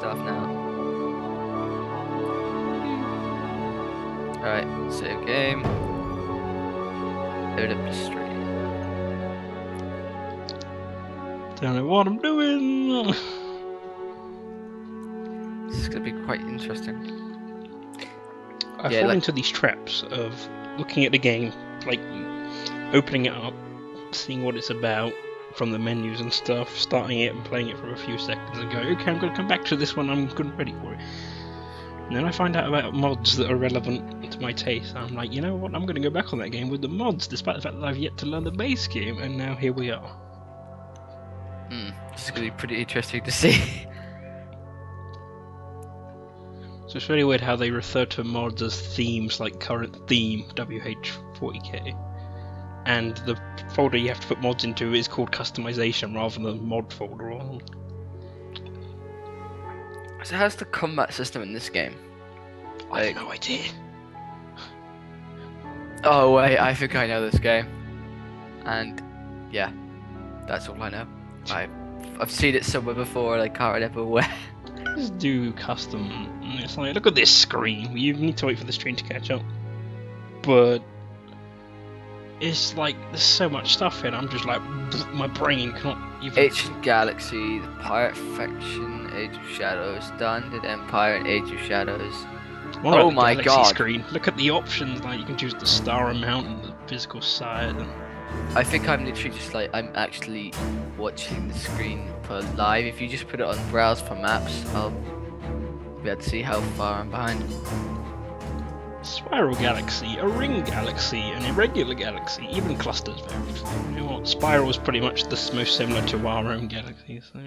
stuff now. Alright, save game. Load up the stream. Don't know what I'm doing. This is gonna be quite interesting. I fall into these traps of looking at the game, like opening it up, seeing what it's about from the menus and stuff, starting it and playing it for a few seconds and going, okay, I'm going to come back to this one, I'm good and ready for it. And then I find out about mods that are relevant to my taste, and I'm like, you know what, I'm going to go back on that game with the mods, despite the fact that I've yet to learn the base game, and now here we are. This is going to be pretty interesting to see. So it's really weird how they refer to mods as themes, like current theme, WH40K. And the folder you have to put mods into is called customization rather than mod folder. So how's the combat system in this game? I have no idea. Oh wait, I think I know this game. And yeah, that's all I know. I've seen it somewhere before and I can't remember where. Just do custom, and it's like, look at this screen. You need to wait for the stream to catch up. But it's like, there's so much stuff in it, I'm just like, my brain cannot even... Ancient Galaxy, the Pirate Faction, Age of Shadows, Standard Empire, and Age of Shadows. Oh my god! Screen. Look at the options, like you can choose the star amount and the physical side. And... I think I'm literally just like, I'm actually watching the screen for live. If you just put it on browse for maps, I'll be able to see how far I'm behind. Spiral Galaxy, a Ring Galaxy, an Irregular Galaxy, even Clusters varied. You know what, Spiral is pretty much the most similar to our own galaxy, so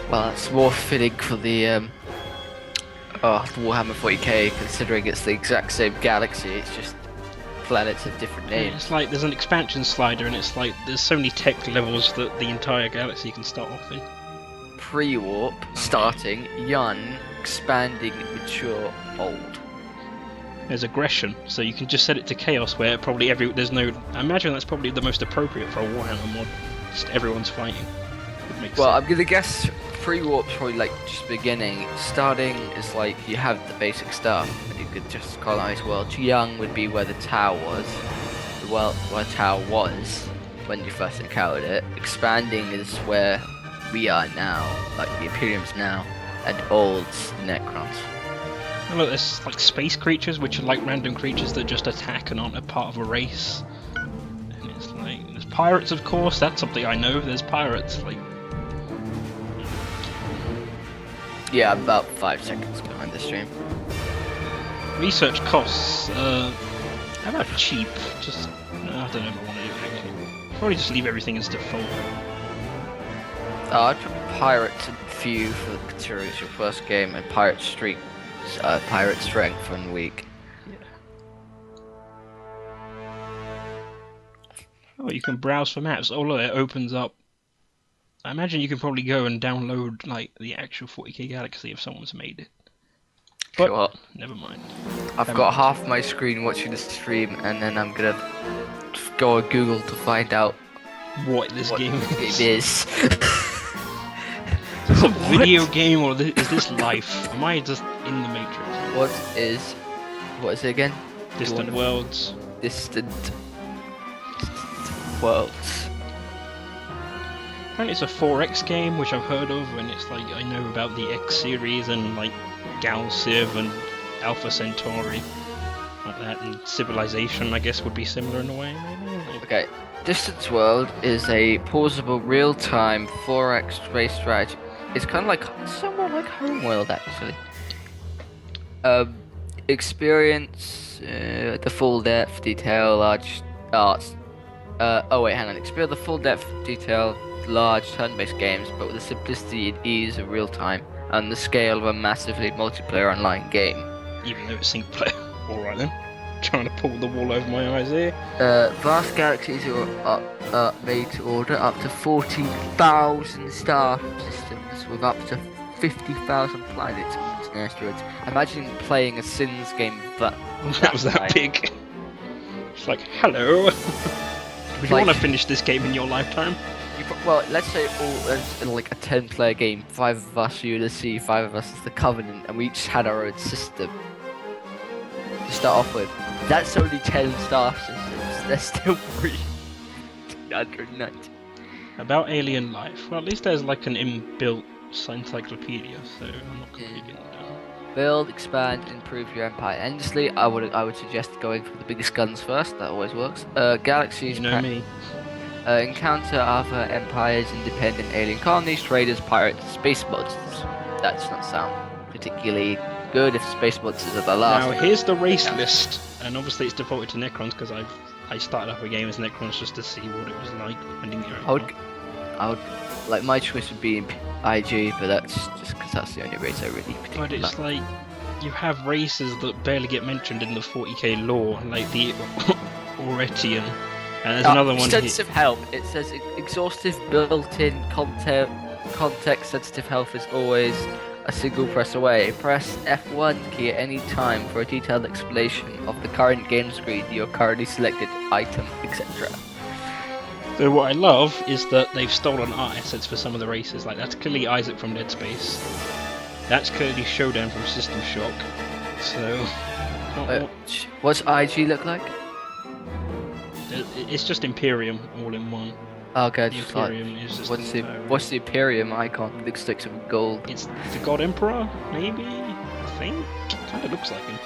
well, it's more fitting for the Warhammer 40k, considering it's the exact same galaxy, it's just planets of different names. Yeah, it's like there's an expansion slider and it's like there's so many tech levels that the entire galaxy can start off in. Pre-warp, starting, young, expanding, mature, old. There's aggression, so you can just set it to chaos where probably there's no... I imagine that's probably the most appropriate for a Warhammer mod. Just everyone's fighting. Well, I'm gonna guess pre-warp's probably like just beginning. Starting is like you have the basic stuff and you could just colonize worlds. Young would be where the tower was. Where the tower was when you first encountered it. Expanding is where we are now, like the Imperium's now, and old's the Necrons. Oh, look, there's like space creatures, which are like random creatures that just attack and aren't a part of a race. And it's like, there's pirates, of course, that's something I know, there's pirates, like... Yeah, I'm about 5 seconds behind the stream. Research costs, how about cheap? Just, I don't know if I want to do it actually. Probably just leave everything as default. I'd put Pirates and Few for considering it's your first game, and Pirate Strength and Weak. Yeah. Oh, you can browse for maps. Oh look, it opens up. I imagine you can probably go and download like the actual 40k Galaxy if someone's made it. But what? Never mind. I've got half my screen watching the stream, and then I'm gonna go on Google to find out what this game is. It is. Is this a video game or is this life? Am I just in the Matrix? What is it again? Distant Worlds. Distant Worlds. Apparently it's a 4X game, which I've heard of, and it's like, I know about the X series and like Gal Civ and Alpha Centauri, like that, and Civilization I guess would be similar in a way. Okay, Distant World is a pausable real-time 4X space strategy. It's kind of like, somewhat like Homeworld actually. Experience the full depth, detail, large arts. Experience the full depth, detail, large turn-based games, but with the simplicity and ease of real-time and the scale of a massively multiplayer online game. Even though it's single player. Alright then. Trying to pull the wool over my eyes here. Vast galaxies are made to order up to 40,000 star systems with up to 50,000 planets and asteroids. Imagine playing a Sims game that was that big. It's like, hello. Would you want to finish this game in your lifetime? Well, let's say in like a 10-player game, 5 of us are Ulysses, 5 of us is the Covenant, and we each had our own system to start off with. That's only 10 star systems. There's still 390. About alien life. Well, at least there's like an inbuilt encyclopedia, so I'm not completely done. Build, expand, improve your empire endlessly. I would suggest going for the biggest guns first. That always works. Galaxies. You know me. Encounter other empires, independent alien colonies, traders, pirates, space monsters. That does not sound particularly good if space monsters are the last. Now here's the race list, and obviously it's defaulted to Necrons because I started up a game as Necrons just to see what it was like. I didn't get it. I would like my choice would be IG, but that's just because that's the only race I really particularly But it's like you have races that barely get mentioned in the 40k lore, like the Oretian. And there's another one extensive health. It says exhaustive built-in context-sensitive health is always a single press away. Press F1 key at any time for a detailed explanation of the current game screen, your currently selected item, etc. So what I love is that they've stolen art assets for some of the races. Like that's clearly Isaac from Dead Space. That's clearly Showdown from System Shock. So, what's IG look like? It's just Imperium all in one. Okay, the Imperium is just what's the Imperium icon? Big sticks of gold. It's the God Emperor, maybe. I think. Kind of looks like him.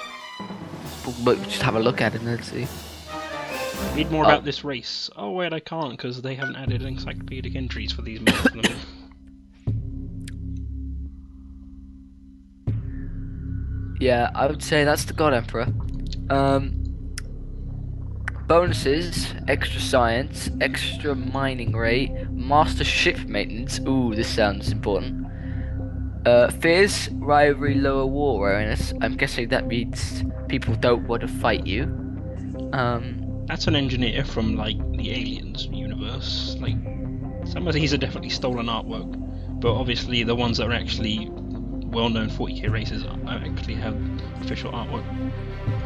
But just have a look at it and let's see. Read more about this race. Oh wait, I can't because they haven't added encyclopedic entries for these most of them. Yeah, I would say that's the God Emperor. Bonuses, extra science, extra mining rate, master ship maintenance. Ooh, this sounds important. Fears, rivalry, lower war awareness. I'm guessing that means people don't want to fight you. That's an engineer from like the Aliens universe. Like some of these are definitely stolen artwork, but obviously the ones that are actually well-known 40k races actually have official artwork.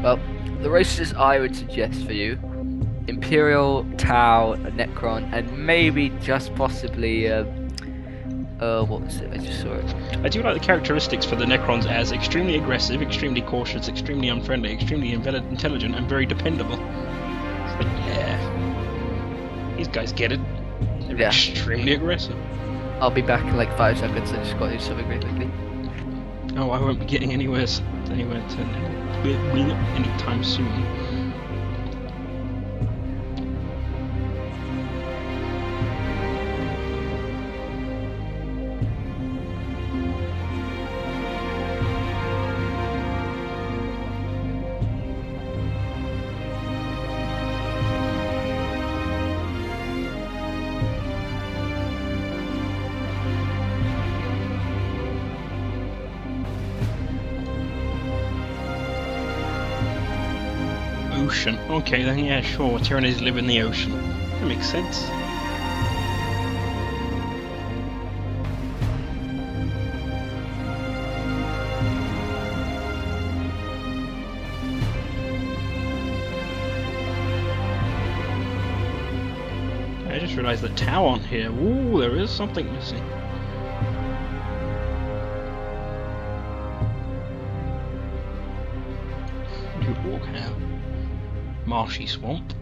Well, the races I would suggest for you: Imperial, Tau, Necron, and maybe just possibly what was it? I just saw it. I do like the characteristics for the Necrons as extremely aggressive, extremely cautious, extremely unfriendly, extremely intelligent, and very dependable. It's like, yeah, these guys get it. They're extremely aggressive. I'll be back in like 5 seconds. I just got to do something really quickly. Oh, I won't be getting anywhere anytime soon. Ocean. Okay then, yeah, sure. Tyranids live in the ocean. That makes sense. I just realised the Tau on here. Ooh, there is something missing. New walk now. Marshy swamp.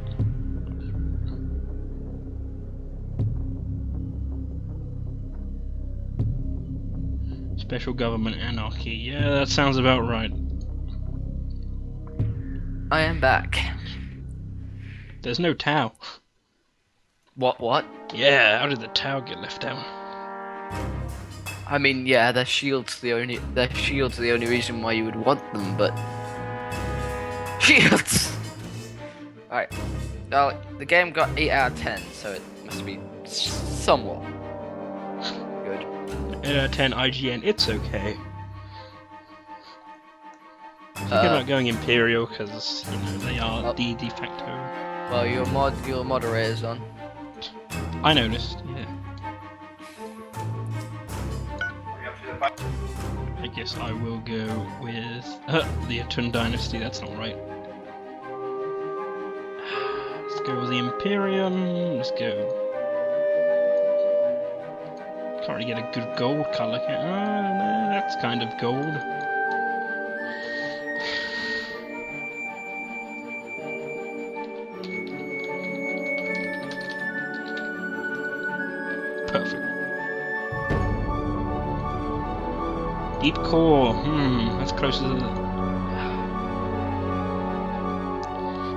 Special government anarchy. Yeah, that sounds about right. I am back. There's no Tau. What? Yeah, how did the Tau get left out? I mean, yeah, their shields are the only reason why you would want them, but shields. Alright, well, the game got 8 out of 10, so it must be somewhat good. 8 out of 10 IGN, it's okay. Thinking about going Imperial, because, you know, they are the de facto. Well, your moderator's on. I noticed, yeah. I guess I will go with the Atun Dynasty, that's not right. Let's go with the Imperium, let's go Can't really get a good gold colour. Oh, no, that's kind of gold. Perfect. Deep core. That's closer to the...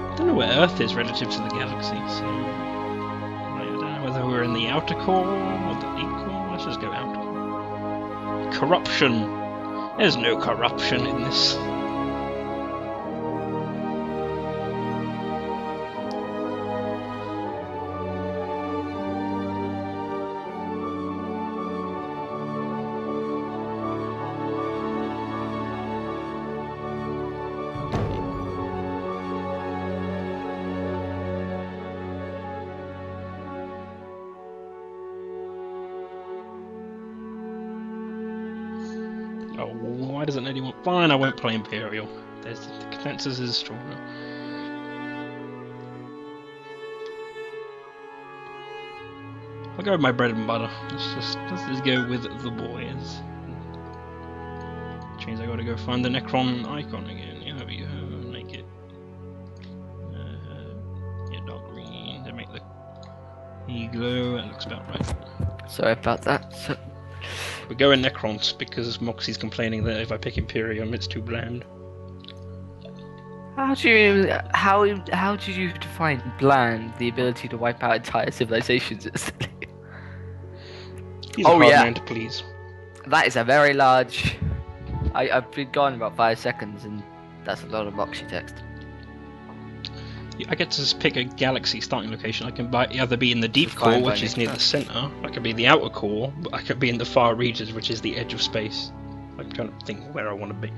I don't know where Earth is relative to the galaxy, so... I don't know whether we're in the outer core or the deep core. Let's just go outer core. Corruption. There's no corruption in this. Oh, why doesn't anyone... Fine, I won't play Imperial. The consensus is stronger. I'll go with my bread and butter. Let's just go with the boys. Which means I gotta go find the Necron icon again. Yeah, there we go. Make it... yeah, dark green. To make the... glow. That looks about right. Sorry about that. So... We're going Necrons because Moxie's complaining that if I pick Imperium, it's too bland. How did you define bland? The ability to wipe out entire civilizations instantly? He's a hard man to please. That is a very large... I've been gone about 5 seconds and that's a lot of Moxie text. I get to just pick a galaxy starting location. I can either be in the deep core, which is near the center. I can be in the outer core, but I could be in the far regions, which is the edge of space. I'm trying to think where I want to be. Do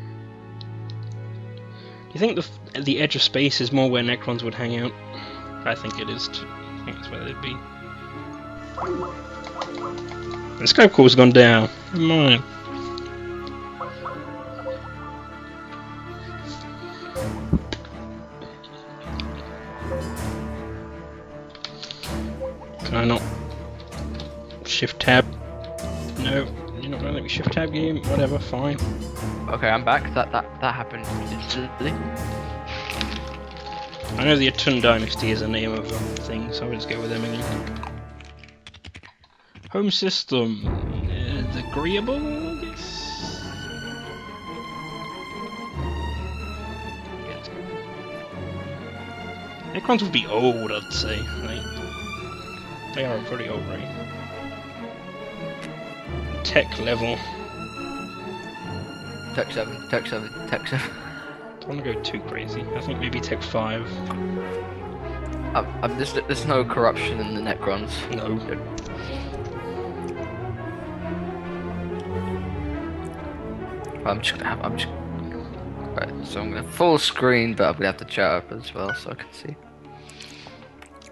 you think the edge of space is more where Necrons would hang out? I think it is too. I think that's where they'd be. The scope core's gone down. Never mind. Can I not shift tab? No, you're not gonna let me shift tab game. Whatever, fine. Okay, I'm back. That happened instantly. I know the Atun Dynasty is a name of a thing, so I'll just go with them again. Home system, agreeable, I guess. Necrons would be old, I'd say. They are pretty old, right? Tech level. Tech 7, Tech 7, Tech 7. Don't want to go too crazy. I think maybe Tech 5. There's no corruption in the Necrons. No. Right, so I'm gonna full screen, but I'm gonna have to chat up as well so I can see.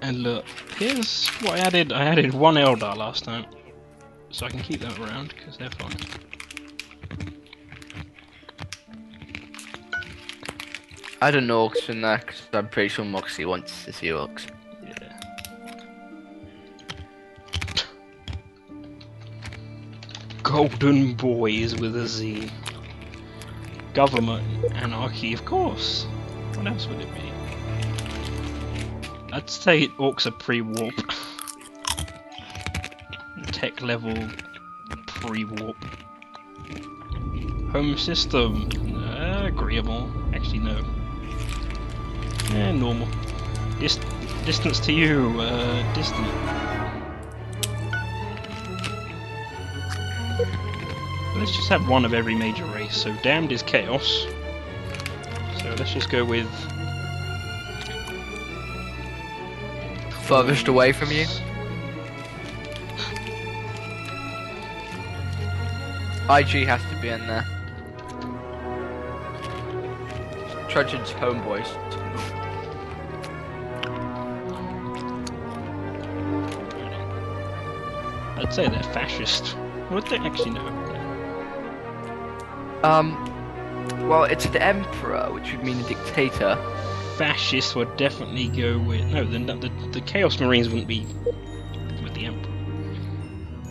And look, here's what I added. I added one Eldar last time, so I can keep them around because they're fine. I don't know Orcs in there because I'm pretty sure Moxie wants to see Orcs. Yeah. Golden boys with a Z. Government anarchy, of course. What else would it be? I'd say Orcs are pre-warp. Tech level pre-warp. Home system. Agreeable. Actually, no. Normal. Distance to you. Distant. Let's just have one of every major race. So Damned is Chaos. So let's just go with... Furthest away from you? IG has to be in there. Trudgeon's homeboys. I'd say they're fascist. Would they actually know? Well, it's the Emperor, which would mean a dictator. Fascists would definitely go with... No, the Chaos Marines wouldn't be with the Emperor.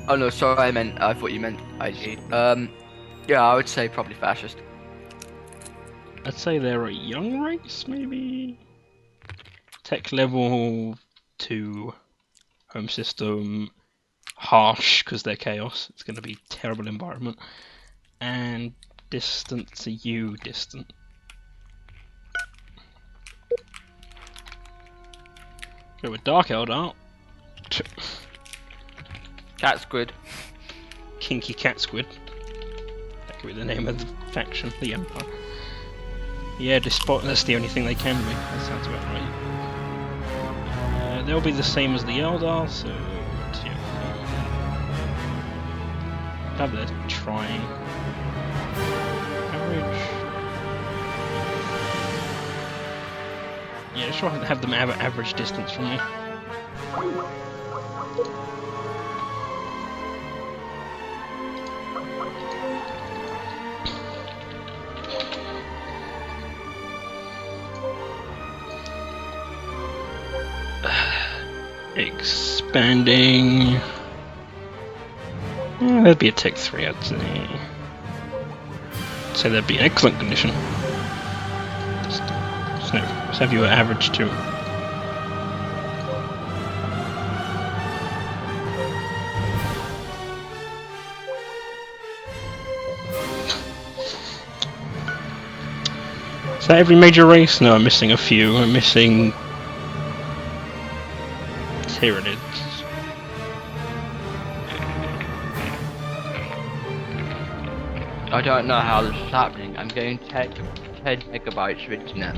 Oh no, sorry, I thought you meant IG. Yeah, I would say probably fascist. I'd say they're a young race, maybe. Tech level 2, home system, harsh because they're chaos. It's going to be terrible environment. And distant to you, distant. Go with Dark Eldar. Cat squid. Kinky Cat Squid. That could be the name of the faction, the Empire. Yeah, despot. That's the only thing they can be. That sounds about right. They'll be the same as the Eldar, so yeah. Have that trying. Average. Yeah, sure have them average distance from me. Expanding. That'd be a Tech 3, I'd say. So that'd be excellent condition. Let's have you at average 2. Is that every major race? No, I'm missing a few. I'm missing Tyranids. I don't know how this is happening. I'm getting 10 megabytes of internet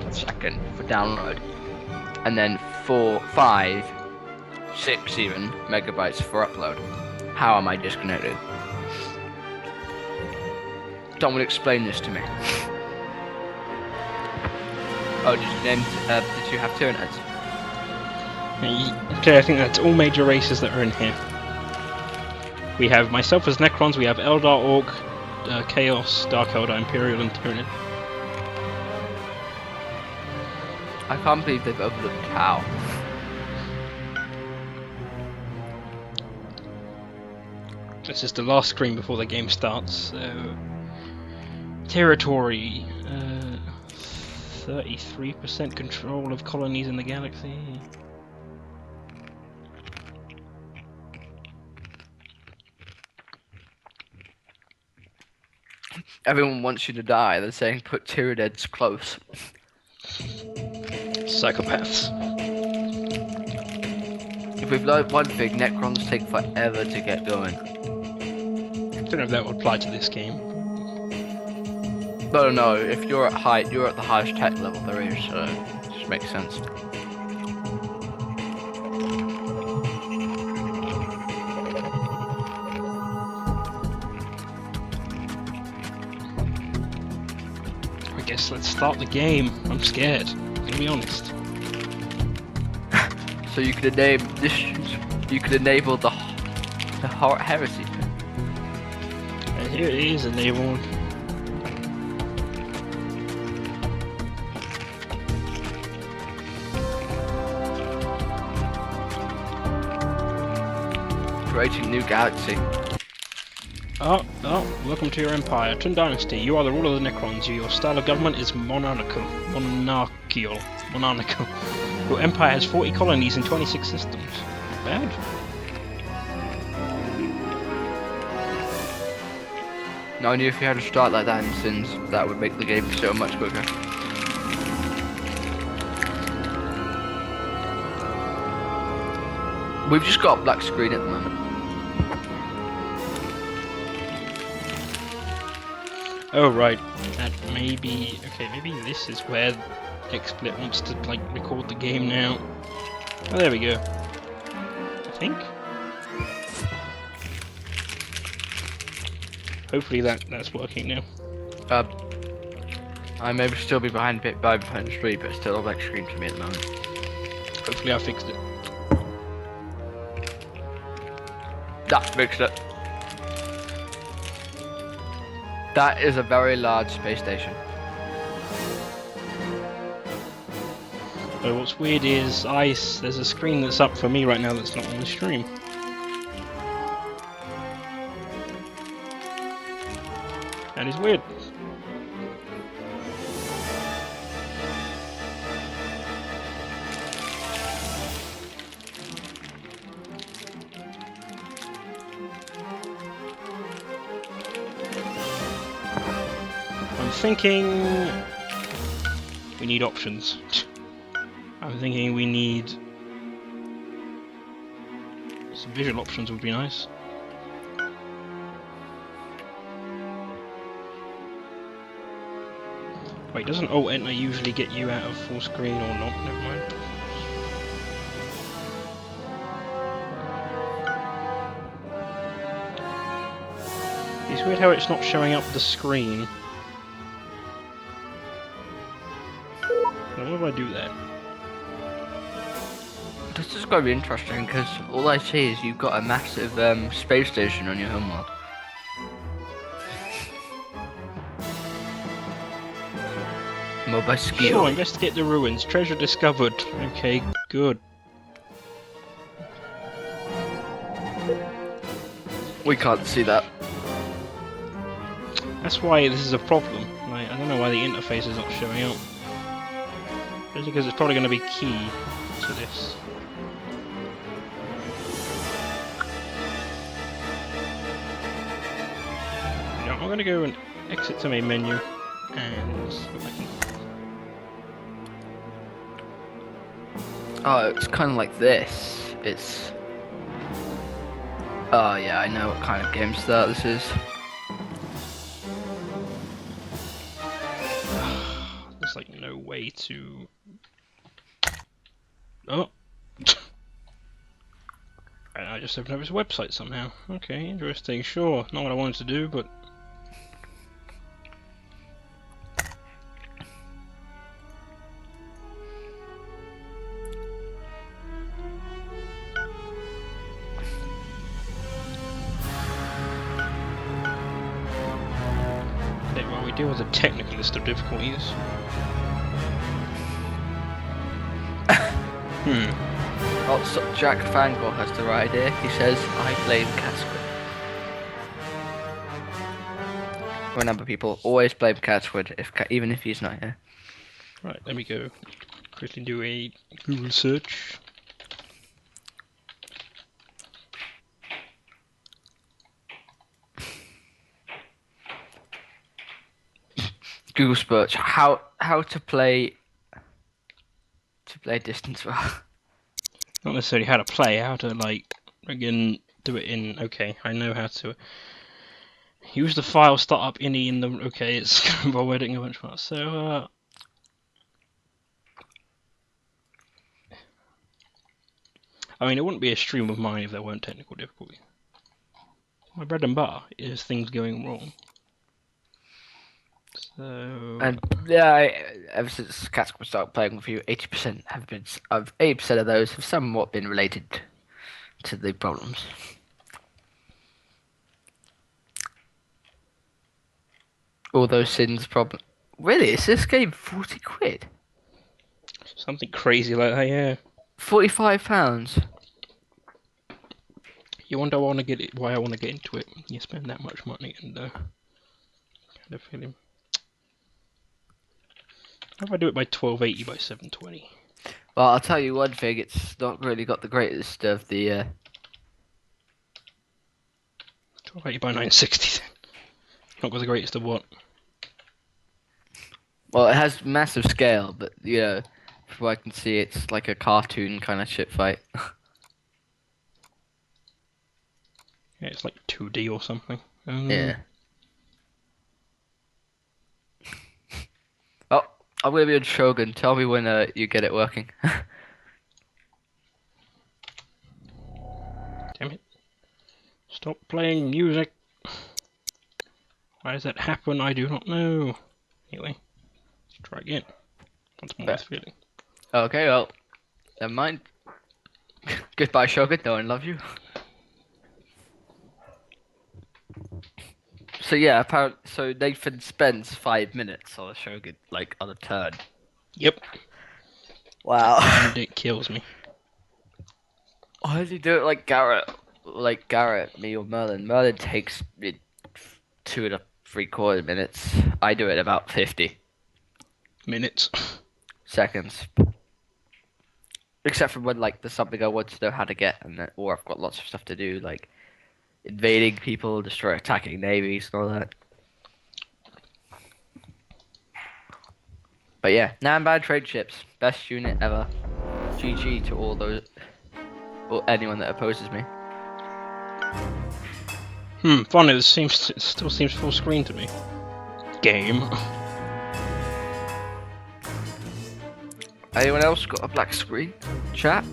a second for download, and then 4, 5, 6 even megabytes for upload. How am I disconnected? Someone explain this to me. Oh, did you have Tyranids? Okay, I think that's all major races that are in here. We have myself as Necrons, we have Eldar, Orc, Chaos, Dark Eldar, Imperial, and Tyranid. I can't believe they've overlooked Tau. This is the last screen before the game starts, so... Territory... 33% control of colonies in the galaxy. Everyone wants you to die. They're saying put Tyranids close. Psychopaths. If we've learned one thing, Necrons take forever to get going. I don't know if that would apply to this game. No. If you're at the highest tech level there is, so it just makes sense. I guess let's start the game. I'm scared. I'm gonna be honest. So you could enable this. You could enable the heresy. And here it is enabled. Creating new galaxy. Oh, welcome to your empire. Tun Dynasty, you are the ruler of the Necrons. Your style of government is monarchical. Your empire has 40 colonies and 26 systems. Bad? No, I knew if you had to start like that in Sins, that would make the game so much quicker. We've just got a black screen at the moment. Oh right, that maybe this is where XSplit wants to like record the game now. Oh, there we go. I think. Hopefully that's working now. I may still be behind the screen, but still a black screen for me at the moment. Hopefully I fixed it. That fixed it. That is a very large space station. But what's weird is there's a screen that's up for me right now that's not on the stream. That is weird. I'm thinking we need options. I'm thinking we need some visual options would be nice. Wait, doesn't Alt Enter usually get you out of full screen or not? Never mind. It's weird how it's not showing up the screen. Why would I do that? This is going to be interesting because all I see is you've got a massive space station on your home mod. Mobile skill. Sure, investigate the ruins. Treasure discovered. Okay, good. We can't see that. That's why this is a problem. Like, I don't know why the interface is not showing up. Just because it's probably going to be key to this. Now, I'm going to go and exit to main menu and see if I can. Oh, it's kind of like this. It's. Oh yeah, I know what kind of game start this is. There's like no way to. Oh. I just opened up his website somehow. Okay, interesting. Sure, not what I wanted to do, but. While we deal with a technical list of difficulties. Oh, so Jack Fangor has the right idea. He says, I blame Catsquid. Remember, people, always blame Catsquid, even if he's not here. Right, let me go quickly do a Google search. Google search how to play distance well. Not necessarily how to play, how to like again do it in. Okay, I know how to use the file startup ini in the. Okay, it's while editing a bunch more. So I mean, it wouldn't be a stream of mine if there weren't technical difficulties. My bread and butter is things going wrong. So. And yeah, ever since Catsquid started playing with you, 80% have been of 80% of those have somewhat been related to the problems. All those sins problem. Really, is this game £40? Something crazy like that, yeah. £45. You wonder why I want to get into it. You spend that much money and kind of feeling. How if I do it by 1280 by 720? Well, I'll tell you one thing, it's not really got the greatest of the 1280 by 960 then. Not got the greatest of what? Well, it has massive scale, but you know, from what I can see, it's like a cartoon kind of shit fight. Yeah, it's like 2D or something. Yeah. Oh, I'm gonna be on Shogun. Tell me when you get it working. Damn it. Stop playing music. Why does that happen? I do not know. Anyway, let's try again. Once more with feeling. Okay, well, never mind. Goodbye, Shogun. No one loves you. So yeah, apparently, so Nathan spends 5 minutes on a Shogun, like on a turn. Yep. Wow. And it kills me. Why does he do it like Garrett? Like Garrett, me or Merlin? Merlin takes it 2 3/4 minutes. I do it about 50 minutes. seconds. Except for when like there's something I want to know how to get, and then, or I've got lots of stuff to do, like invading people, attacking navies, and all that. But yeah, Namban trade ships, best unit ever. GG to all those, or anyone that opposes me. Funny. It still seems full screen to me. Game. Anyone else got a black screen? Chat?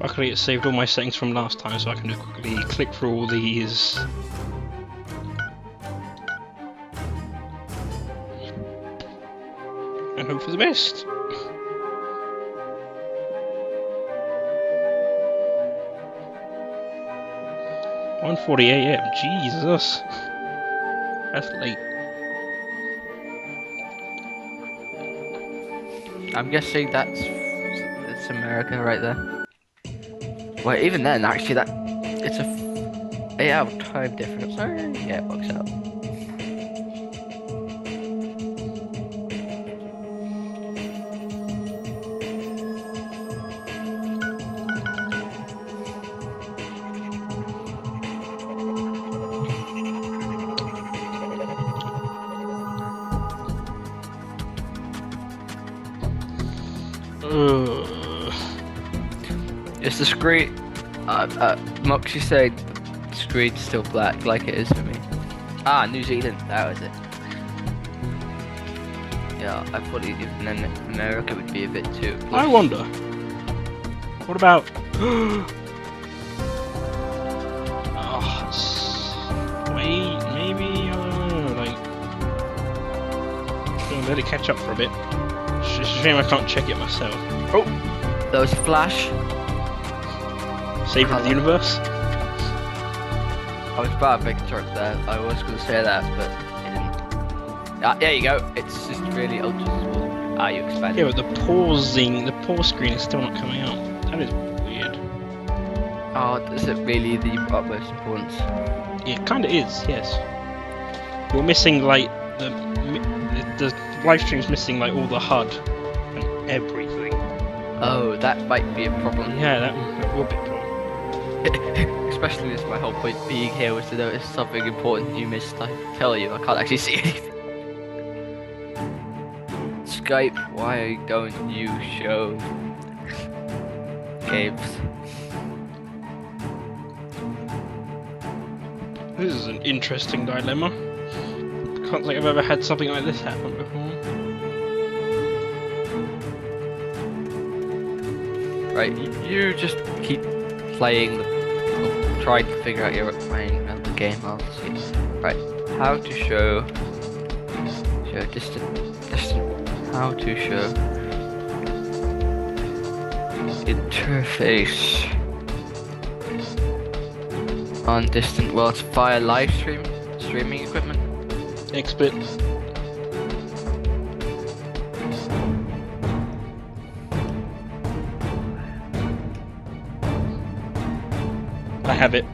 Luckily it saved all my settings from last time, so I can just quickly click through all these. And hope for the best. $1:40 AM, Jesus. That's late. I'm guessing that's America right there. Well, even then, actually, it's a 8-hour time difference. Yeah, it works out. It's the screen. Moxie said the screen's still black, like it is for me. Ah, New Zealand. That was it. Yeah, I thought even then America would be a bit too close. I wonder. What about? Wait, maybe like gonna let it catch up for a bit. It's just a shame I can't check it myself. Oh, there was a flash. Savior of the universe. I was about to make a joke there. I was going to say that, but I didn't. Ah, there you go. It's just really ultra small. Ah, you expanded. Yeah, but the pause screen is still not coming out. That is weird. Oh, is it really the utmost importance? Yeah, it kind of is. Yes. You're missing like the live stream's missing like all the HUD and everything. Oh, that might be a problem. Yeah, that will be a problem. Especially as my whole point being here was to notice something important you missed. I tell you, I can't actually see anything. Skype, why don't you show games? This is an interesting dilemma. Can't think I've ever had something like this happen before. Right, you just keep playing trying to figure out your mind around the game. I'll see. Right, how to show distant, how to show interface on distant worlds via live streaming equipment. Expert. I have it.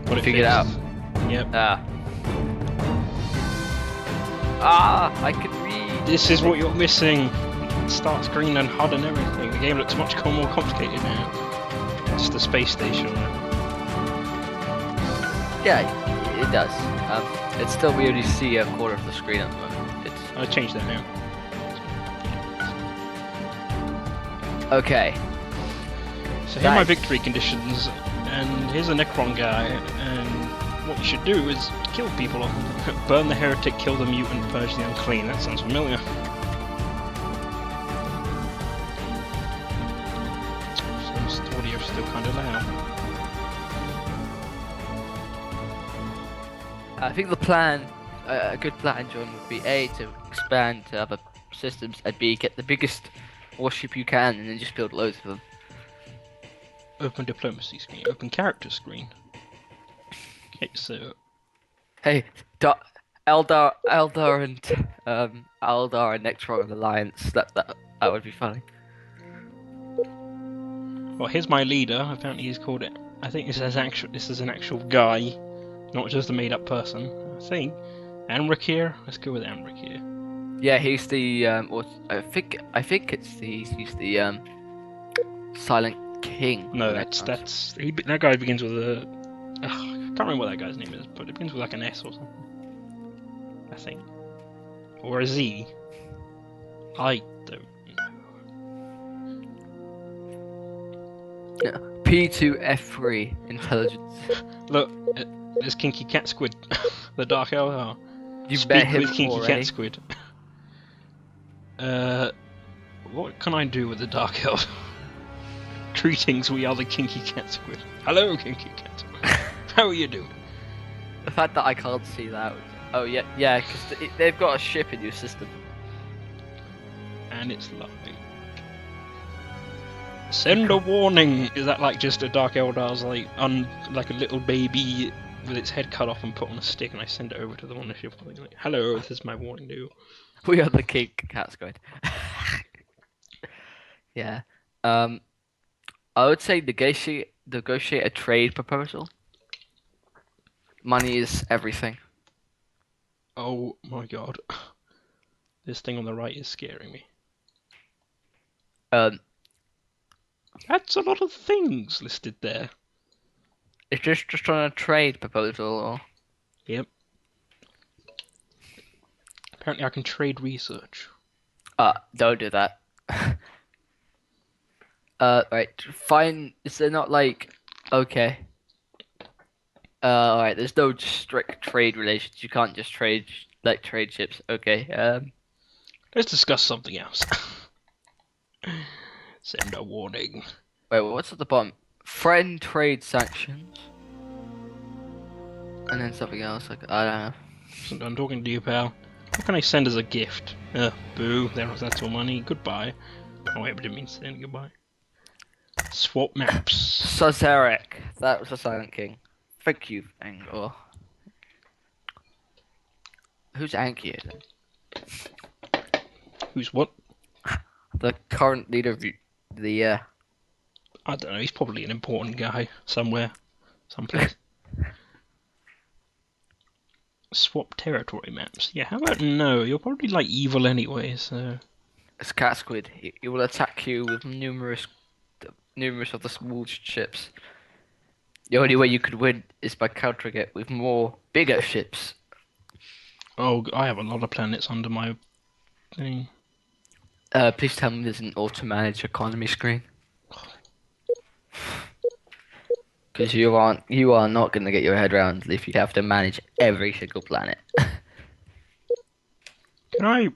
Got it Figured out. Yep. I can read. This is what you're missing. Start screen and HUD and everything. The game looks much more complicated now. It's the space station. Yeah, it does. It's still we only see a quarter of the screen at the moment. I changed that now. Okay. So here are my victory conditions, and here's a Necron guy, and what you should do is kill people. Burn the heretic, kill the mutant, purge the unclean. That sounds familiar. So the audio's still kind of loud. I think the plan, a good plan, John, would be A, to expand to other systems, and B, get the biggest warship you can, and then just build loads of them. Open diplomacy screen, open character screen. Okay, so Hey, Eldar and Eldar and Nectron alliance. That would be funny. Well, here's my leader. Apparently he's called it. I think this is an actual guy, not just a made-up person. I think. Amric here. Let's go with Amric here. Yeah, he's the I think he's the Silent King. No, that guy begins with a. I can't remember what that guy's name is, but it begins with like an S or something. I think, or a Z. I don't know. P2F3 intelligence. Look, there's Kinky Cat Squid, the Dark Eldar. You Speak met him with Kinky already. Cat Squid. What can I do with the Dark Eldar? Greetings, we are the Kinky Cat Squid. Hello, Kinky Cat Squid. How are you doing? The fact that I can't see that. Oh yeah, because they've got a ship in your system. And it's lovely. Send a warning! Is that like just a Dark Eldar's like like a little baby with its head cut off and put on a stick, and I send it over to the ship? Like, hello, this is my warning to you. We are the King Cat Squid. Yeah. I would say negotiate a trade proposal. Money is everything. Oh my god. This thing on the right is scaring me. That's a lot of things listed there. It's just on a trade proposal, or? Yep. Apparently I can trade research. Don't do that. Right. Fine. Is there not like, okay. Alright. There's no strict trade relations. You can't just trade ships. Okay. Let's discuss something else. Send a warning. Wait. What's at the bottom? Friend trade sanctions. And then something else. Like I don't know. I'm talking to you, pal. What can I send as a gift? Boo. That's all money. Goodbye. Oh wait, but I didn't mean saying goodbye. Swap maps. Sazerac. That was the Silent King. Thank you, Angor. Who's Anki then? Who's what? The current leader of the I don't know, he's probably an important guy somewhere. Someplace. Swap territory maps. Yeah, how about no? You're probably like evil anyway, so. It's Cat Squid. He will attack you with numerous of the small ships. The only way you could win is by countering it with more bigger ships. Oh, I have a lot of planets under my thing. Please tell me there's an auto-manage economy screen. Because you are not going to get your head around if you have to manage every single planet. I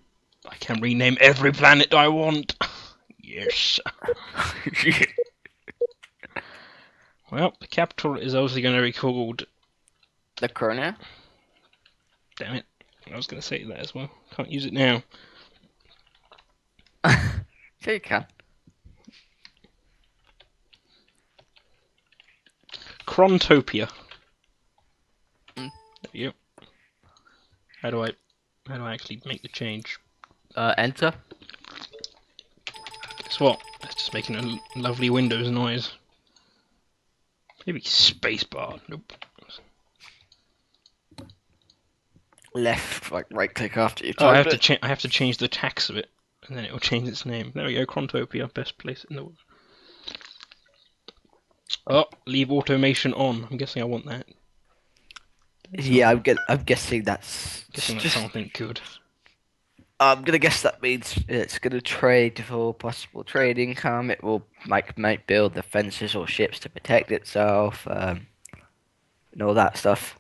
can rename every planet I want. Yes. Well, the capital is obviously going to be called... The Corona? Damn it. I was going to say that as well. Can't use it now. Sure you can. Chrontopia. Mm. There you go. How do I actually make the change? Enter. Guess what? That's just making a lovely Windows noise. Maybe spacebar. Nope. Left, like right click after you Oh, I type have to change the tax of it, and then it will change its name. There we go. Chrontopia, best place in the world. Oh, leave automation on. I'm guessing I want that. Yeah, I'm guessing that's Guessing that's something good. I'm gonna guess that means it's gonna trade for possible trade income. It will might build defenses or ships to protect itself, and all that stuff.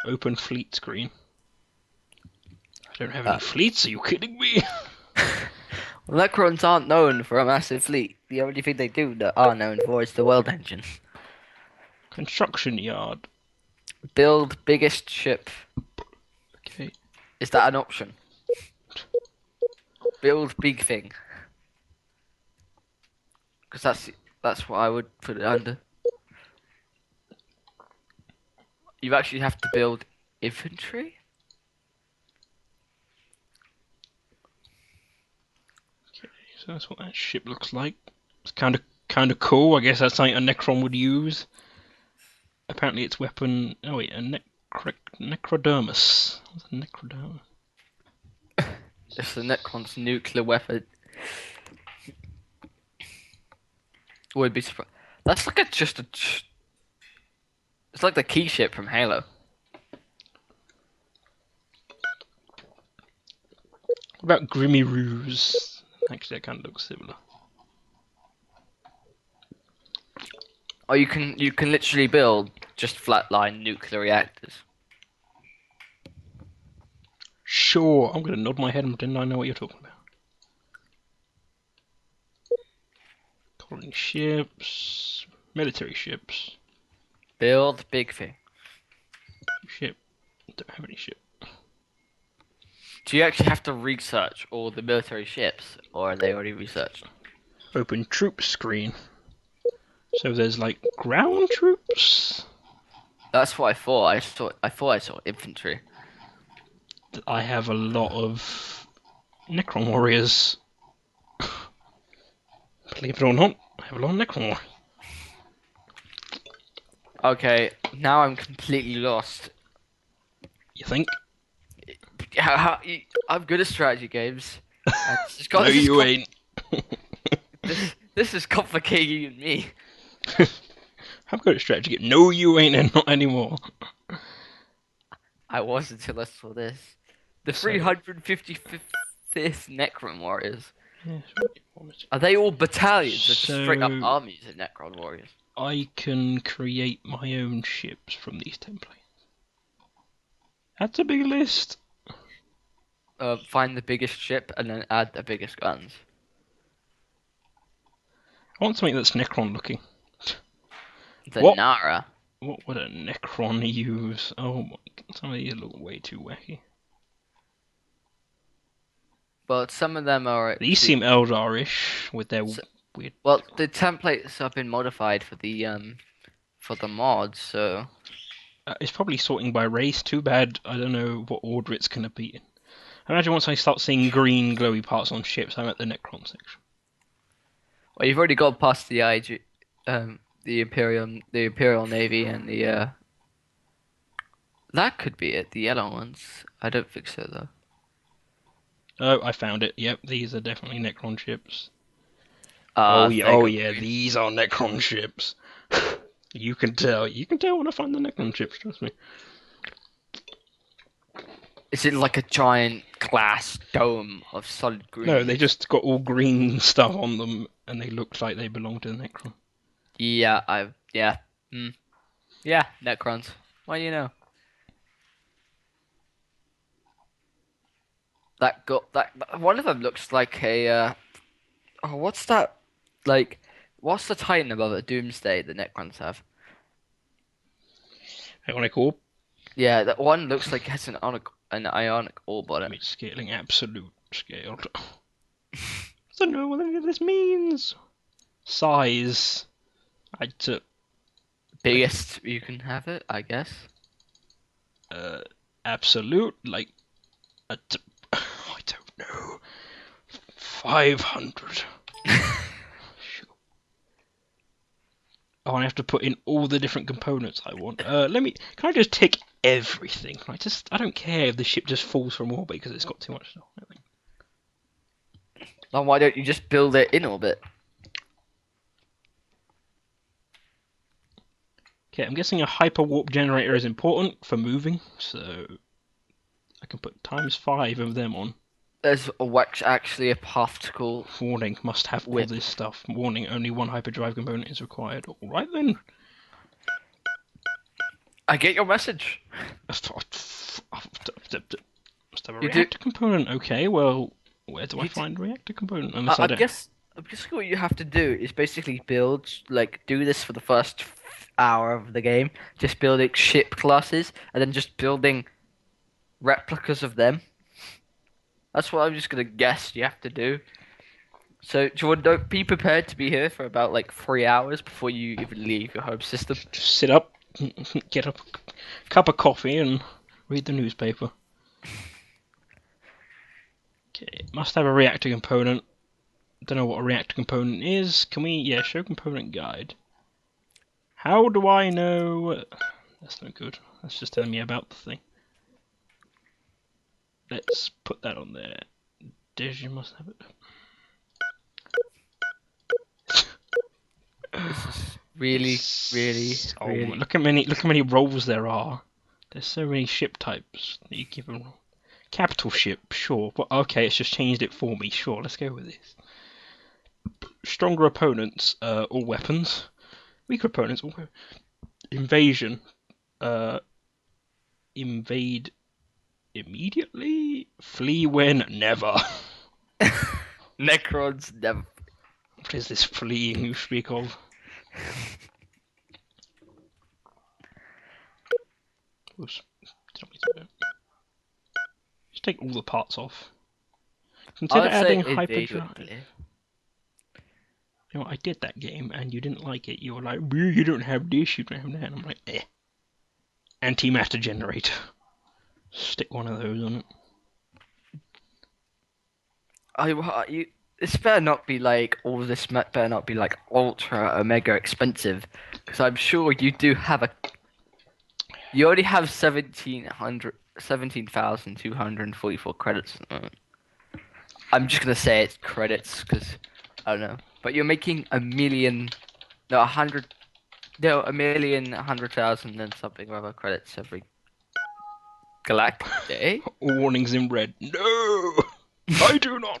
Open fleet screen. I don't have any fleets. Are you kidding me? Well, Necrons aren't known for a massive fleet. The only thing they do that are known for is the world engine. Construction yard. Build biggest ship. Okay. Is that an option? Build big thing. Because that's what I would put it under. you actually have to build infantry. Okay, so that's what that ship looks like. It's kind of cool. I guess that's something a Necron would use. Apparently, its weapon. Oh wait, a necrodermis. What's a necrodermis? It's the Necron's nuclear weapon. Would be surprised. That's like it's like the key ship from Halo. What about Grimmy Ruse? Actually, that kind of looks similar. Or you can literally build just flatline nuclear reactors. Sure, I'm gonna nod my head and pretend I know what you're talking about. Calling ships, military ships. Build big thing. Ship. Don't have any ship. Do you actually have to research all the military ships, or are they already researched? Open troop screen. So there's like ground troops. That's what I thought. I thought I saw infantry. I have a lot of Necron warriors. Believe it or not, I have a lot of Necron warriors. Okay, now I'm completely lost. You think? I'm good at strategy games. No, you ain't. This is complicating even me. I'm good at strategy games. No, you ain't, and not anymore. I was until I saw this. The So- 355th Necron warriors. Yeah, Are they all battalions or just straight up So- armies of Necron warriors? I can create my own ships from these templates. That's a big list. Find the biggest ship and then add the biggest guns. I want something that's Necron looking. The What? Nara. What would a Necron use? Oh my god, some of these look way too wacky. But some of them are. These seem Eldar-ish with their So- weird. Well, the templates have been modified for the mods, so It's probably sorting by race. Too bad I don't know what order it's gonna be in. I imagine once I start seeing green glowy parts on ships, I'm at the Necron section. well, you've already got past the the Imperial Navy and the that could be it. The yellow ones. I don't think so though. Oh, I found it. Yep, these are definitely Necron ships. Ah, Oh yeah, these are Necron ships. You can tell. You can tell when I find the Necron ships. Trust me. Is it like a giant glass dome of solid green? No, they just got all green stuff on them, and they look like they belong to the Necron. Yeah, yeah. Yeah, Necrons. Well, you know. That one of them looks like a oh, what's that? Like, what's the Titan above it? Doomsday the Necrons have. Ionic orb. Yeah, that one looks like it has an ionic orb on it. Scaling absolute scaled. I don't know what any of this means. Size. I took Biggest you can have it, I guess. absolute like I don't know. 500. Oh, I have to put in all the different components I want. Can I just tick everything? I don't care if the ship just falls from orbit because it's got too much stuff. Then why don't you just build it in orbit? Okay, I'm guessing a hyper warp generator is important for moving, so I can put ×5 of them on. There's actually a particle. Warning, must have all Whip. this stuff. Warning, only one hyperdrive component is required. Alright then. I get your message. Must have a You do- reactor component. Okay, well, where do I You find reactor component? Unless I I don't. guess what you have to do is basically do this for the first hour of the game, just building ship classes and then just building replicas of them. That's what I'm just gonna guess you have to do. So do you want to be prepared to be here for about like 3 hours before you even leave your home system? Just sit up, get up, cup of coffee and read the newspaper. Okay, must have a reactor component. Don't know what a reactor component is. Can we, yeah, show component guide. How do I know? That's no good. That's just telling me about the thing. Let's put that on there. You must have it. This is really. Oh, look how many roles there are. There's so many ship types that you give them. Capital ship, sure. But okay, it's just changed it for me. Sure, let's go with this. Stronger opponents, all weapons. Weaker opponents, all weapons. Invasion. Invade immediately. Flee when never. Necrons never. What is this fleeing you speak of? Oops. Just take all the parts off. Consider adding hyperdrive. You know, I did that game and you didn't like it. You were like, you don't have this, you don't have that. And I'm like, eh. Antimatter generator. Stick one of those on it. This better not be like, all this better not be like ultra omega expensive. Because I'm sure you do have you already have 17,244 credits at the moment. I'm just going to say it's credits because I don't know. But you're making a million, no, 100,000 and something other credits every galactic day. Warnings in red. No, I do not.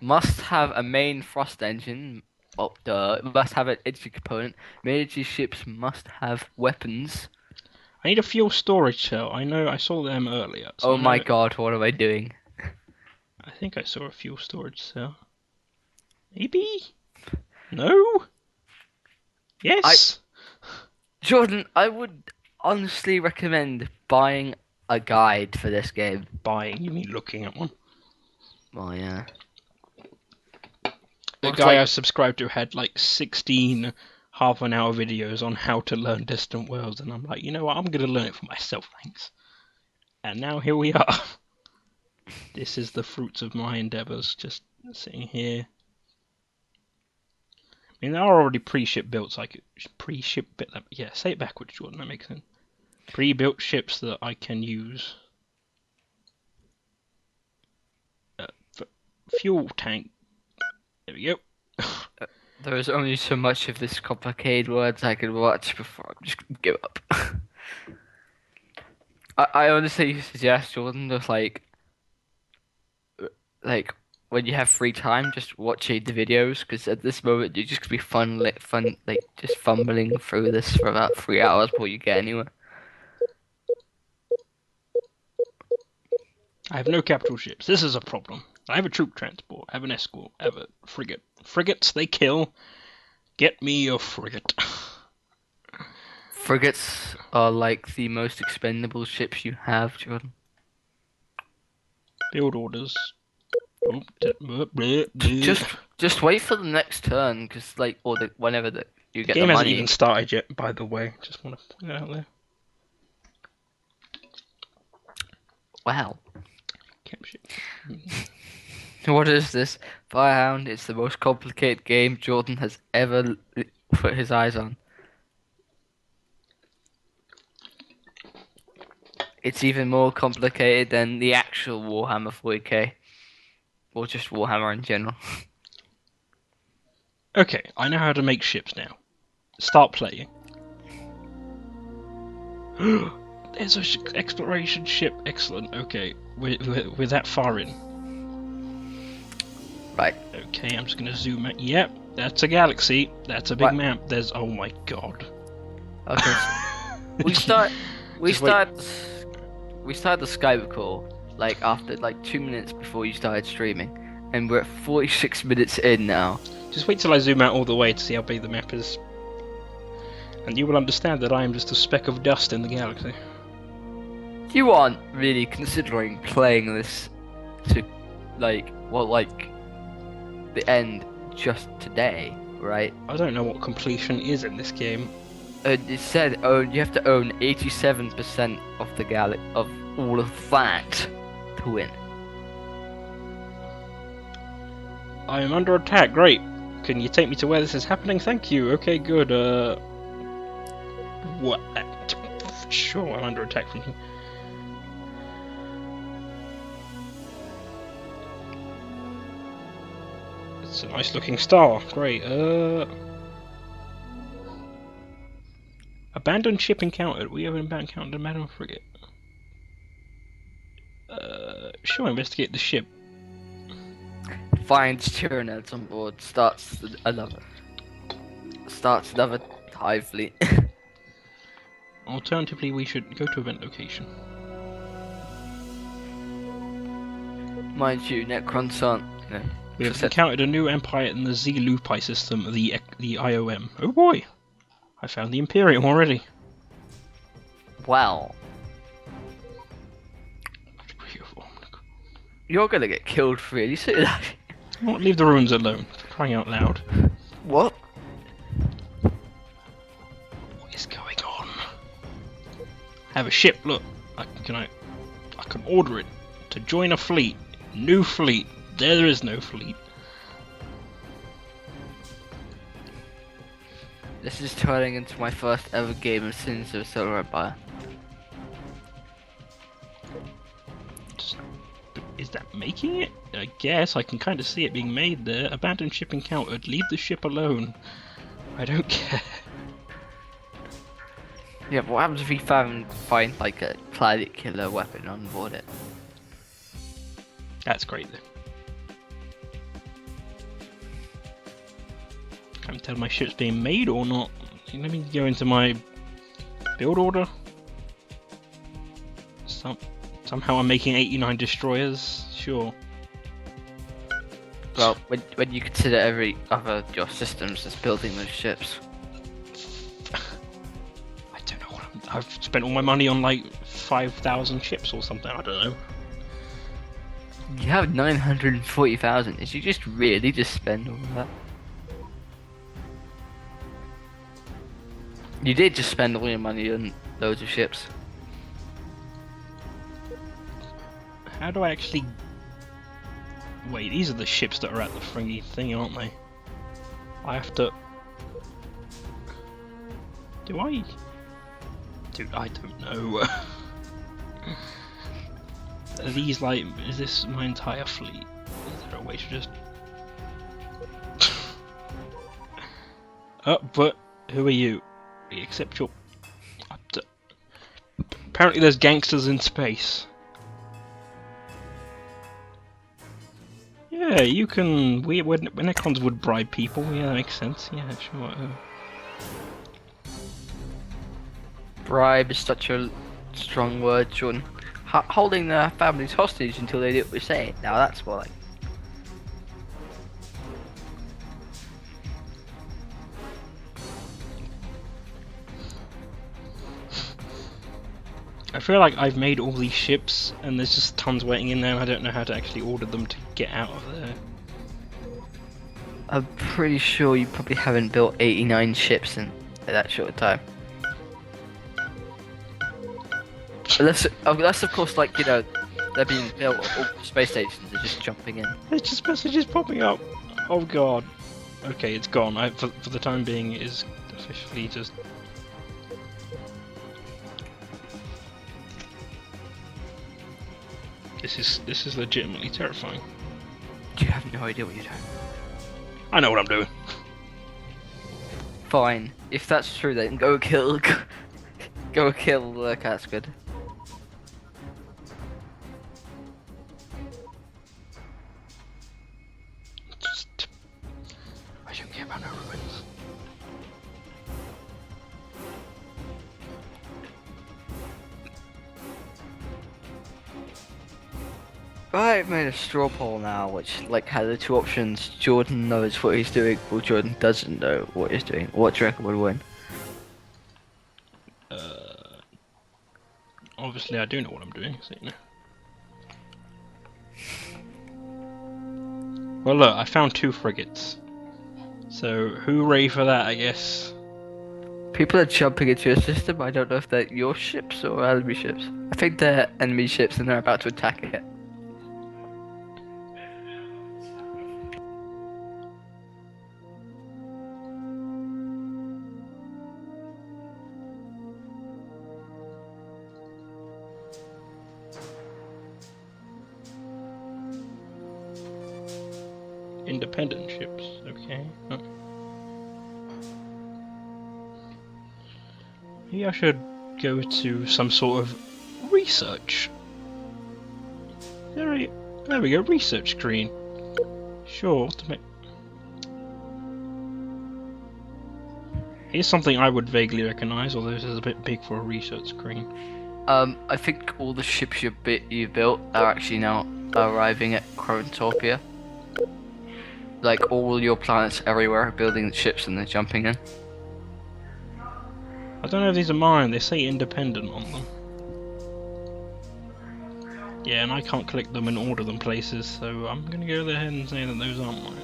Must have a main thrust engine. Oh, duh. Must have an engine component. Military ships must have weapons. I need a fuel storage cell. I know I saw them earlier. So oh my god, what am I doing? I think I saw a fuel storage cell. Maybe? No? Yes? Jordan, I would honestly recommend buying a guide for this game. Buying? You mean looking at one? Well, yeah. The guy I subscribed to had like 16 half-an-hour videos on how to learn Distant Worlds, and I'm like, you know what, I'm going to learn it for myself, thanks. And now here we are. This is the fruits of my endeavours, just sitting here. I mean, they are already pre-ship built, so I could pre-ship bit that. Yeah, say it backwards, Jordan. That makes sense. Pre-built ships that I can use. Fuel tank. There we go. There is only so much of this complicated words I could watch before I'm just gonna give up. I honestly suggest, Jordan, just like when you have free time, just watching the videos, because at this moment you're just gonna be just fumbling through this for about 3 hours before you get anywhere. I have no capital ships. This is a problem. I have a troop transport. I have an escort. I have a frigate. Frigates, they kill. Get me a frigate. Frigates are like the most expendable ships you have, Jordan. Build orders. Just wait for the next turn, because whenever you get the money. The game hasn't even started yet, by the way. Just want to point it out there. Wow. What is this? Firehound is the most complicated game Jordan has ever put his eyes on. It's even more complicated than the actual Warhammer 40K. Or just Warhammer in general. Okay, I know how to make ships now. Start playing. There's an exploration ship. Excellent. Okay, we're that far in. Right. Okay, I'm just gonna zoom out. Yep, that's a galaxy. That's a big map. There's. Oh my god. Okay. we start the Skype call after 2 minutes before you started streaming, and we're at 46 minutes in now. Just wait till I zoom out all the way to see how big the map is, and you will understand that I am just a speck of dust in the galaxy. You aren't really considering playing this to the end just today, right? I don't know what completion is in this game. it said you have to own 87% of the of all of that to win. I am under attack. Great. Can you take me to where this is happening? Thank you. Okay, good. What? Sure, I'm under attack from here. It's a nice looking star. Great. Abandoned ship encountered. We have an encountered a abandoned frigate. Sure, investigate the ship. Finds Tyranids on board. Starts another hive fleet. Alternatively, we should go to event location. Mind you, Necrons aren't. No, we have encountered a new empire in the Z-Lupi system, the IOM. Oh boy! I found the Imperium already. Wow. You're gonna get killed really soon. Not leave the ruins alone, for crying out loud. What? What is going on? I have a ship, look. I can order it to join a fleet. New fleet. There is no fleet. This is turning into my first ever game of Sins of Solar Empire. Is that making it? I guess I can kind of see it being made there. Abandoned ship encountered. Leave the ship alone. I don't care. Yeah, but what happens if we find like a planet killer weapon on board it? That's great then. Can't tell if my ship's being made or not. Let me go into my build order. Somehow I'm making 89 destroyers. Sure. Well, when you consider every other your systems as building those ships. I don't know what I've spent all my money on like 5,000 ships or something. I don't know. You have 940,000. Did you just really just spend all of that? You did just spend all your money on loads of ships. How do I actually... Wait, these are the ships that are at the fringy thing, aren't they? I have to... Do I? Dude, I don't know. Are these like... Is this my entire fleet? Is there a way to just... Oh, but who are you? We accept your... Apparently there's gangsters in space. Yeah, you can... when Necrons would bribe people, yeah, that makes sense. Yeah, sure. Bribe is such a strong word, Jordan. Holding their families hostage until they do what we say. Now that's what like... I feel like I've made all these ships and there's just tons waiting in there and I don't know how to actually order them to get out of there. I'm pretty sure you probably haven't built 89 ships in that short of time. Unless of course, like, you know, they're being built, all space stations are just jumping in. There's just messages popping up. Oh god. Okay, it's gone. For the time being, it is officially just... This is legitimately terrifying. You have no idea what you're doing. I know what I'm doing. Fine. If that's true, then go kill the cat's good. I don't care about no ruins. I've made a straw poll now, which like has the two options. Jordan knows what he's doing, or Jordan doesn't know what he's doing. What do you reckon would win? Obviously I do know what I'm doing, so you know. Well look, I found 2 frigates. So hooray for that, I guess. People are jumping into your system. I don't know if they're your ships or enemy ships. I think they're enemy ships and they're about to attack it. Independent ships, okay. Huh. Maybe I should go to some sort of research. There we go, research screen. Sure, here's something I would vaguely recognise, although this is a bit big for a research screen. I think all the ships you built are actually now arriving at Chrontopia. Like all your planets everywhere are building ships and they're jumping in. I don't know if these are mine, they say independent on them. Yeah, and I can't click them and order them places, so I'm gonna go ahead and say that those aren't mine.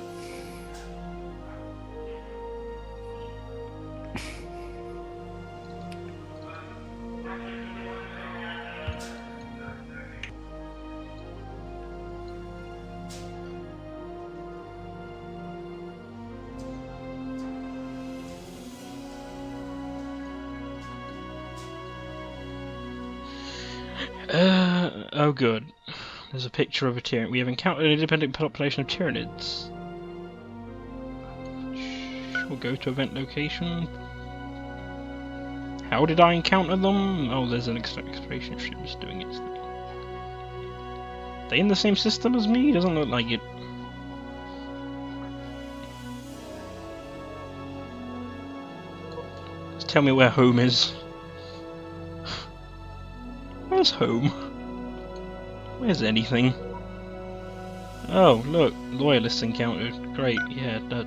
Oh good. There's a picture of a Tyranid. We have encountered an independent population of Tyranids. We'll go to event location. How did I encounter them? Oh, there's an exploration ship that's doing its thing. They in the same system as me? Doesn't look like it. Just tell me where home is. Where's home? Where's anything? Oh, look, loyalists encountered. Great, yeah, that.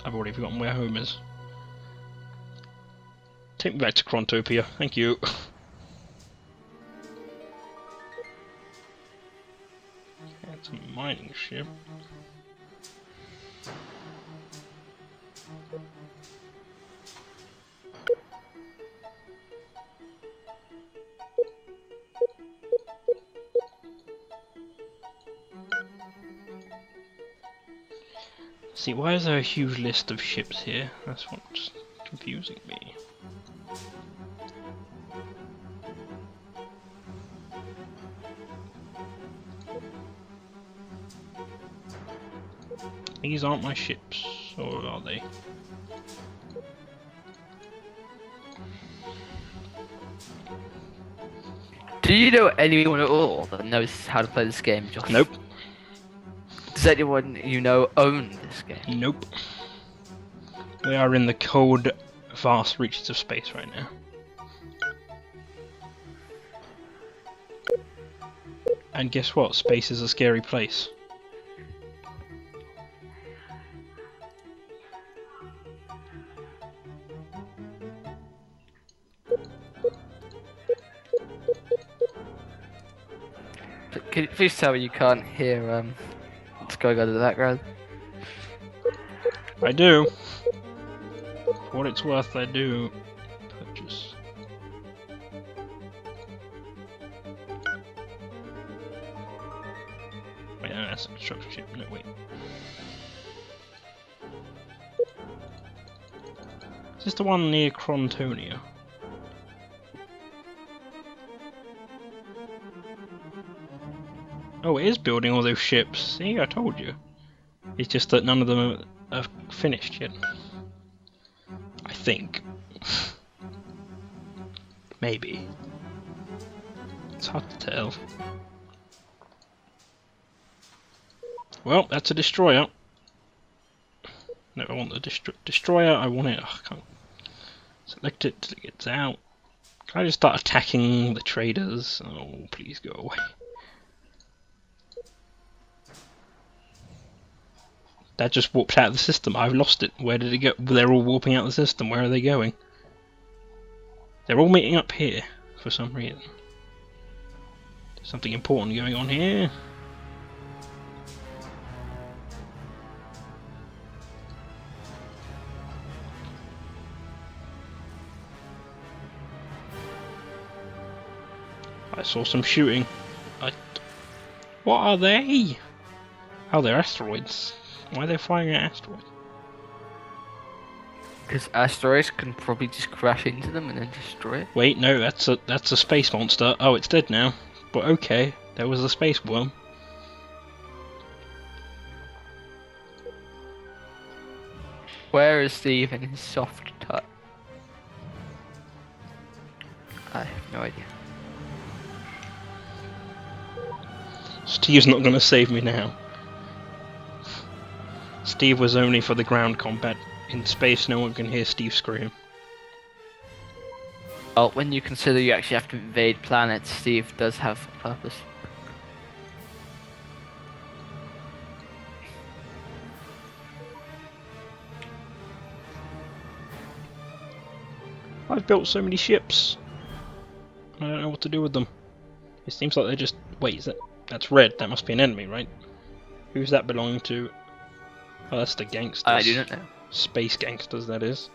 I've already forgotten where home is. Take me back to Chrontopia, thank you. That's a mining ship. See, why is there a huge list of ships here? That's what's confusing me. These aren't my ships, or are they? Do you know anyone at all that knows how to play this game, Josh? Nope. Does anyone you know own this game? Nope. We are in the cold, vast reaches of space right now. And guess what? Space is a scary place. Can you please tell me you can't hear what's going on in the background? I do. For what it's worth, I do. Purchase. Wait, no, that's a construction ship. No, wait. Is this the one near Chrontonia? Oh, it is building all those ships. See, I told you. It's just that none of them are finished yet. I think. Maybe. It's hard to tell. Well, that's a destroyer. No, I want the destroyer. I want it. Oh, I can't select it till it gets out. Can I just start attacking the traders? Oh, please go away. That just warped out of the system. I've lost it. Where did it go? They're all warping out of the system. Where are they going? They're all meeting up here for some reason. There's something important going on here. I saw some shooting. What are they? Oh, they're asteroids. Why are they firing at asteroids? Because asteroids can probably just crash into them and then destroy it. Wait, no, that's a space monster. Oh, it's dead now. But okay, there was a space worm. Where is Steve and his soft touch? I have no idea. Steve's not gonna save me now. Steve was only for the ground combat. In space, no one can hear Steve scream. Well, when you consider you actually have to invade planets, Steve does have a purpose. I've built so many ships. I don't know what to do with them. It seems like they're just... Wait, that's red. That must be an enemy, right? Who's that belonging to? Oh, that's the gangsters. I do not know. Space gangsters, that is.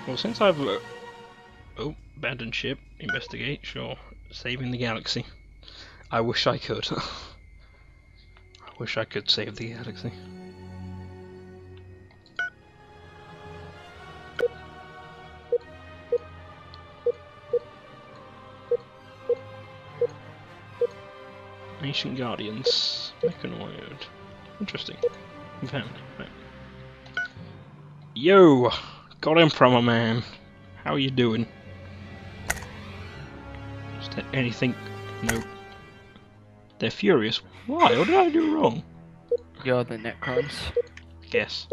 Well, since I've... oh, abandoned ship. Investigate, sure. Saving the galaxy. I wish I could. I wish I could save the galaxy. Ancient Guardians. Mechanoid. Interesting. Family. Right. Yo! Got him from a man. How are you doing? Is there anything? No. They're furious. Why? What did I do wrong? You're the Necrons. I guess.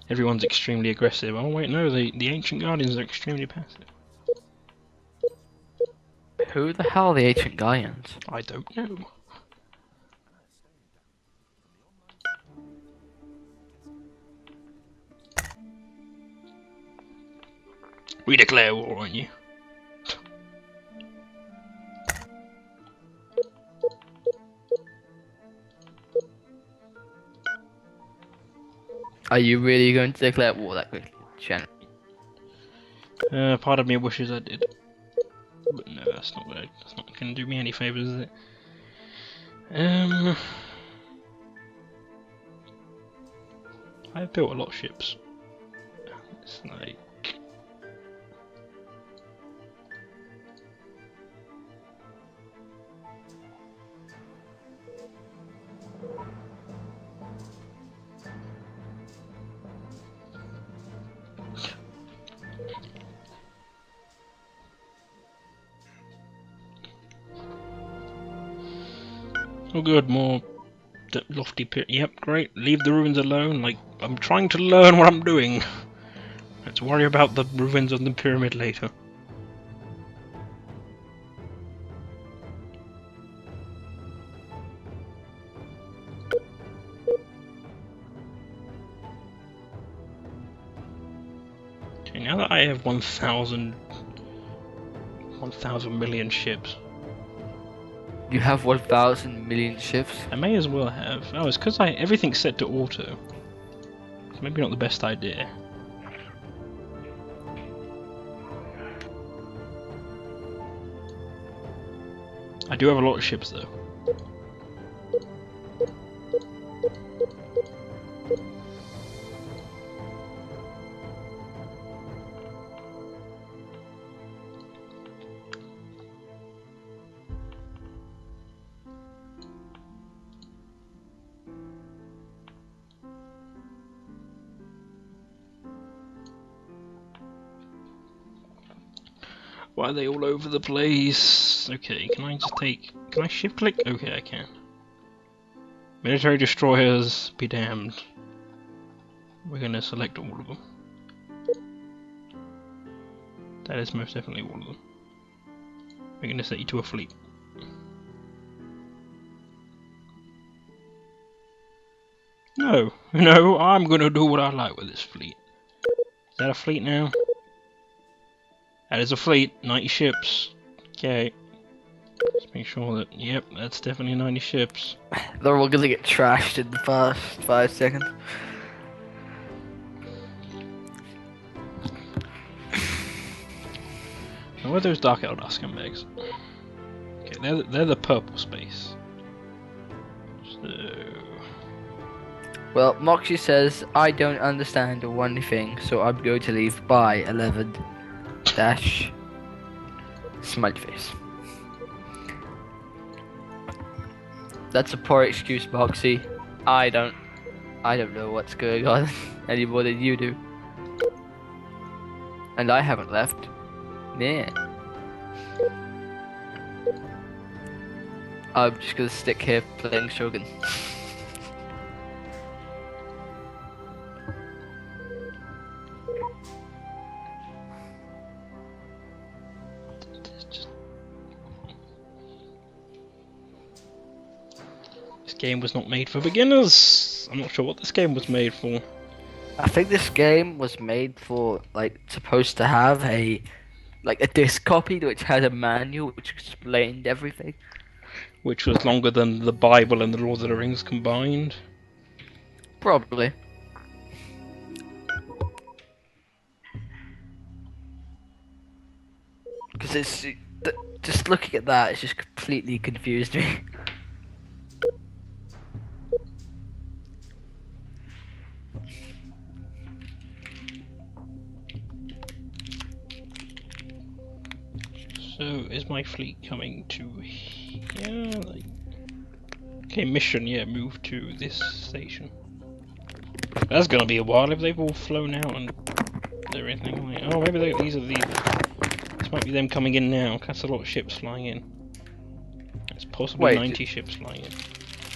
Everyone's extremely aggressive. Oh wait, no, the Ancient Guardians are extremely passive. Who the hell are the Ancient Guardians? I don't know. We declare war on you. Are you really going to declare war that quickly, Shen? Part of me wishes I did. But no, that's not gonna do me any favours, is it? I've built a lot of ships. It's like... oh good, more lofty pit. Yep, great. Leave the ruins alone. Like, I'm trying to learn what I'm doing. Let's worry about the ruins of the pyramid later. Okay, now that I have 1,000 million ships. You have 1,000 million ships? I may as well have. Oh, it's because everything's set to auto. It's maybe not the best idea. I do have a lot of ships though. Why are they all over the place? Okay, can I just take... Can I shift click? Okay, I can. Military destroyers, be damned. We're gonna select all of them. That is most definitely all of them. We're gonna set you to a fleet. No, no, I'm gonna do what I like with this fleet. Is that a fleet now? That is a fleet, 90 ships. Okay. Just make sure that, yep, that's definitely 90 ships. They're all gonna get trashed in the first 5 seconds. Now, where are those Dark Eldar scumbags? Okay, they're the purple space. So... Well, Moxie says, I don't understand one thing, so I'm going to leave by 11 dash smiley face. That's a poor excuse, Moxie. I don't know what's going on any more than you do. And I haven't left. Man. I'm just gonna stick here playing Shogun. This game was not made for beginners. I'm not sure what this game was made for. I think this game was made for, like, supposed to have a disc copy which had a manual which explained everything. Which was longer than the Bible and the Lord of the Rings combined. Probably. Because it's just looking at that, it's just completely confused me. So, is my fleet coming to here? Like... Okay, mission, yeah, move to this station. That's gonna be a while if they've all flown out and everything. Like, oh, maybe these are the... This might be them coming in now. That's a lot of ships flying in. It's possibly 90 ships flying in.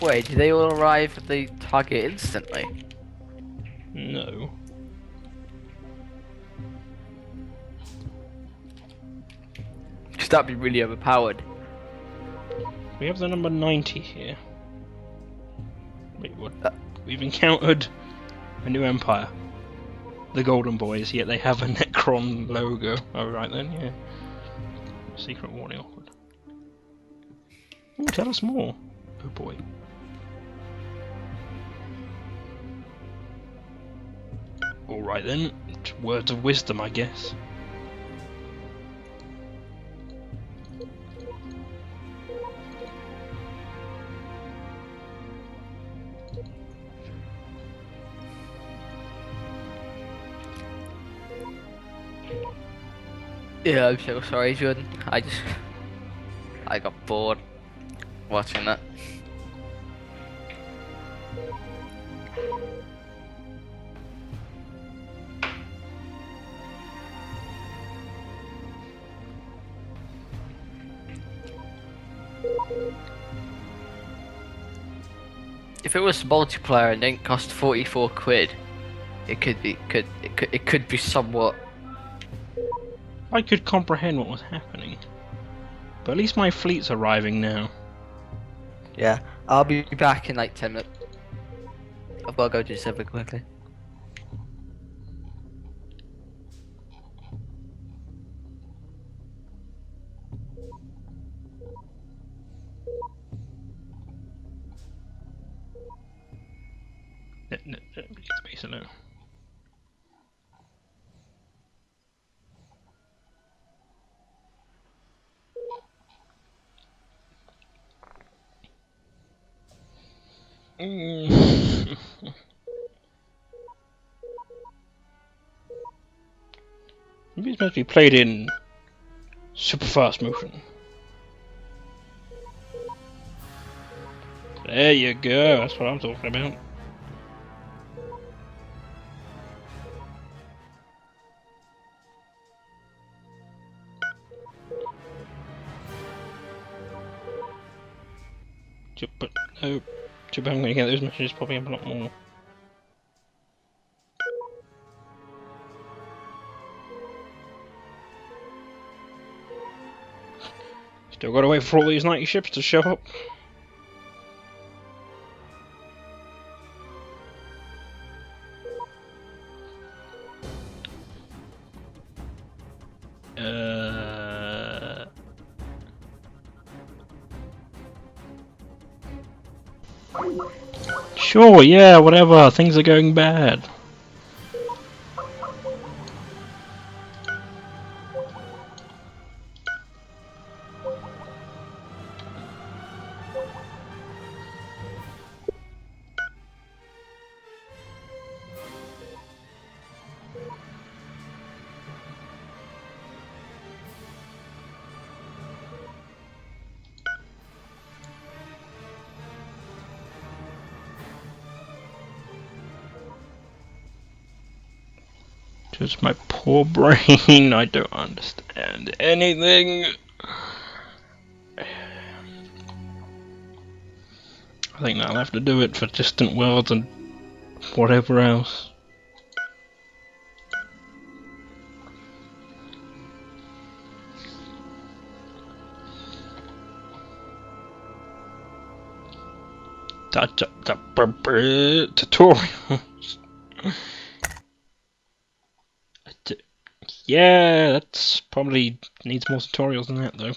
Wait, do they all arrive at the target instantly? No. Because that'd be really overpowered. We have the number 90 here. Wait, what? We've encountered a new empire. The Golden Boys, yet they have a Necron logo. Oh, right then, yeah. Secret warning awkward. Ooh, tell us more. Oh boy. Alright then, words of wisdom, I guess. Yeah, I'm so sorry, Jordan. I got bored watching that. If it was multiplayer and didn't cost 44 quid, it could be somewhat. I could comprehend what was happening. But at least my fleet's arriving now. Yeah, I'll be back in like 10 minutes. I've got to go do something quickly. No, space alone. Maybe it's meant to be played in super fast motion. There you go, that's what I'm talking about. But no, too bad I'm going to get those messages popping up a lot more. Still got to wait for all these 90 ships to show up. Sure, yeah, whatever. Things are going bad. Just my poor brain, I don't understand anything. I think that'll have to do it for Distant Worlds and whatever else. Tutorials. Yeah, that's probably needs more tutorials than that though.